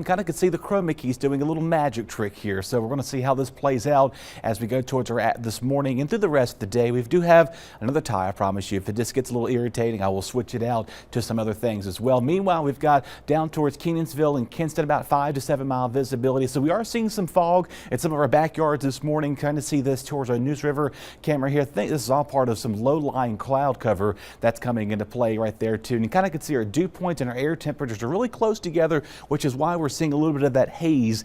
Kind of could see the chroma keys doing a little magic trick here, so we're going to see how this plays out as we go towards our this morning and through the rest of the day. We do have another tie, I promise you. If it just gets a little irritating, I will switch it out to some other things as well. Meanwhile, we've got down towards Kenansville and Kinston about 5 to 7 mile visibility, so we are seeing some fog in some of our backyards this morning. Kind of see this towards our News River camera here. I think this is all part of some low-lying cloud cover that's coming into play right there too. And you kind of can see our dew points and our air temperatures are really close together, which is why we're seeing a little bit of that haze,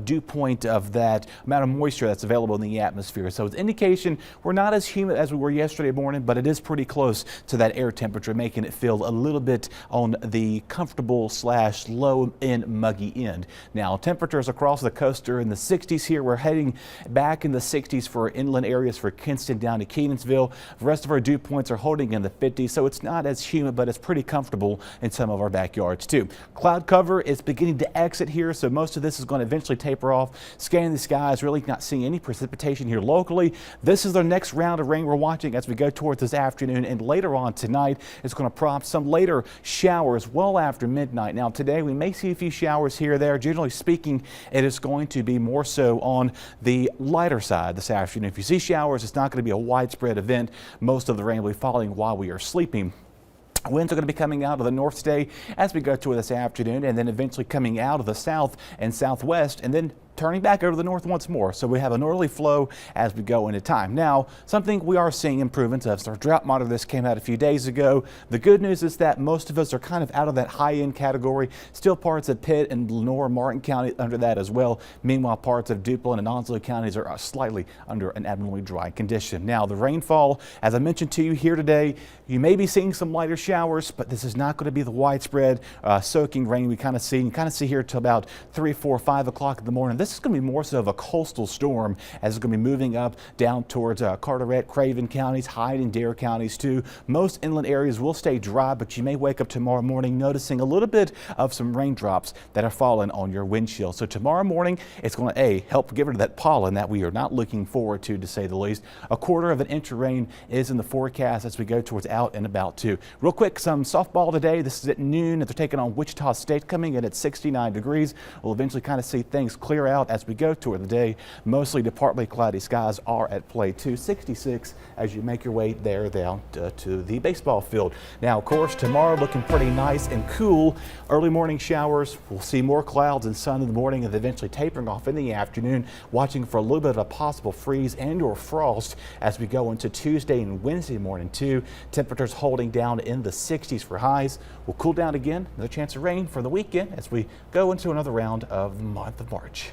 dew point of that amount of moisture that's available in the atmosphere. So it's indication we're not as humid as we were yesterday morning, but it is pretty close to that air temperature, making it feel a little bit on the comfortable / low and muggy end. Now temperatures across the coast are in the 60s here. We're heading back in the 60s for inland areas for Kinston down to Kenansville. The rest of our dew points are holding in the 50s, so it's not as humid, but it's pretty comfortable in some of our backyards too. Cloud cover is beginning to exit here, so most of this is going to eventually taper off. Scanning the skies, really not seeing any precipitation here locally. This is the next round of rain we're watching as we go towards this afternoon, and later on tonight it's going to prompt some later showers well after midnight. Now today we may see a few showers here or there. Generally speaking, it is going to be more so on the lighter side this afternoon. If you see showers, it's not going to be a widespread event. Most of the rain will be falling while we are sleeping. Winds are going to be coming out of the north today as we go toward this afternoon, and then eventually coming out of the south and southwest, and then turning back over to the north once more. So we have a northerly flow as we go into time. Now, something we are seeing improvements of. Our drought monitor, this came out a few days ago. The good news is that most of us are kind of out of that high-end category. Still parts of Pitt and Lenore, Martin County under that as well. Meanwhile, parts of Duplin and Onslow counties are slightly under an abnormally dry condition. Now, the rainfall, as I mentioned to you here today, you may be seeing some lighter showers, but this is not going to be the widespread soaking rain we kind of see. You kind of see here till about 3, 4, 5 o'clock in the morning. This is going to be more so of a coastal storm as it's going to be moving up down towards Carteret, Craven counties, Hyde and Dare counties too. Most inland areas will stay dry, but you may wake up tomorrow morning noticing a little bit of some raindrops that are falling on your windshield. So tomorrow morning it's going to help get rid of that pollen that we are not looking forward to say the least. 1/4 of an inch of rain is in the forecast as we go towards out and about too. Real quick, some softball today. This is at noon. They're taking on Wichita State, coming in at 69 degrees. We'll eventually kind of see things clear out as we go toward the day. Mostly to partly cloudy skies are at play too. 66 as you make your way there down to the baseball field. Now, of course, tomorrow looking pretty nice and cool. Early morning showers. We'll see more clouds and sun in the morning and eventually tapering off in the afternoon. Watching for a little bit of a possible freeze and or frost as we go into Tuesday and Wednesday morning too. Temperatures holding down in the 60s for highs. We'll cool down again. Another chance of rain for the weekend as we go into another round of the month of March.